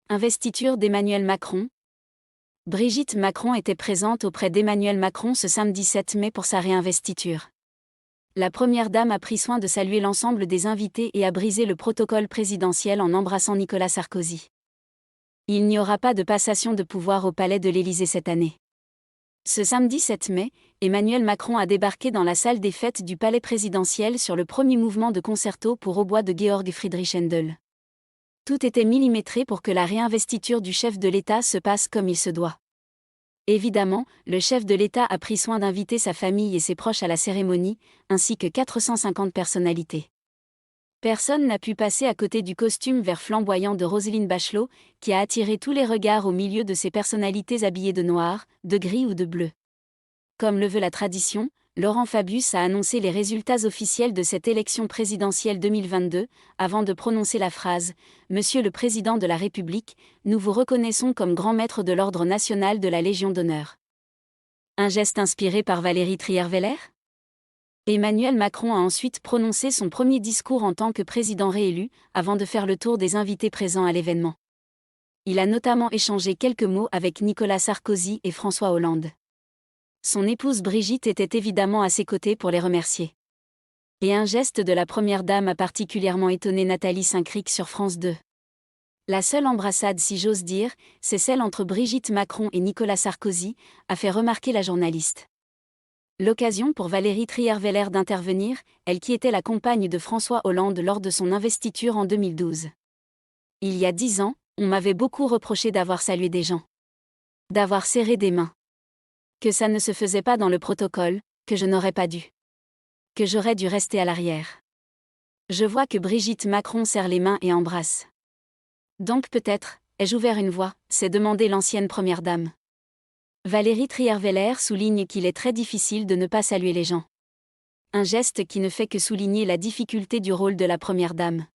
Investiture d'Emmanuel Macron. Brigitte Macron était présente auprès d'Emmanuel Macron ce samedi 7 mai pour sa réinvestiture. La première dame a pris soin de saluer l'ensemble des invités et a brisé le protocole présidentiel en embrassant Nicolas Sarkozy. Il n'y aura pas de passation de pouvoir au palais de l'Élysée cette année. Ce samedi 7 mai, Emmanuel Macron a débarqué dans la salle des fêtes du palais présidentiel sur le premier mouvement de concerto pour hautbois de Georg Friedrich Händel. Tout était millimétré pour que la réinvestiture du chef de l'État se passe comme il se doit. Évidemment, le chef de l'État a pris soin d'inviter sa famille et ses proches à la cérémonie, ainsi que 450 personnalités. Personne n'a pu passer à côté du costume vert flamboyant de Roselyne Bachelot, qui a attiré tous les regards au milieu de ces personnalités habillées de noir, de gris ou de bleu. Comme le veut la tradition, Laurent Fabius a annoncé les résultats officiels de cette élection présidentielle 2022, avant de prononcer la phrase « Monsieur le Président de la République, nous vous reconnaissons comme grand maître de l'Ordre national de la Légion d'honneur ». Un geste inspiré par Valérie Trierweiler ? Emmanuel Macron a ensuite prononcé son premier discours en tant que président réélu, avant de faire le tour des invités présents à l'événement. Il a notamment échangé quelques mots avec Nicolas Sarkozy et François Hollande. Son épouse Brigitte était évidemment à ses côtés pour les remercier. Et un geste de la première dame a particulièrement étonné Nathalie Saint-Cric sur France 2. La seule embrassade, si j'ose dire, c'est celle entre Brigitte Macron et Nicolas Sarkozy, a fait remarquer la journaliste. L'occasion pour Valérie Trierweiler d'intervenir, elle qui était la compagne de François Hollande lors de son investiture en 2012. Il y a 10 ans, on m'avait beaucoup reproché d'avoir salué des gens. D'avoir serré des mains. Que ça ne se faisait pas dans le protocole, que je n'aurais pas dû. Que j'aurais dû rester à l'arrière. Je vois que Brigitte Macron serre les mains et embrasse. Donc peut-être, ai-je ouvert une voie, s'est demandé l'ancienne première dame. Valérie Trierweiler souligne qu'il est très difficile de ne pas saluer les gens. Un geste qui ne fait que souligner la difficulté du rôle de la première dame.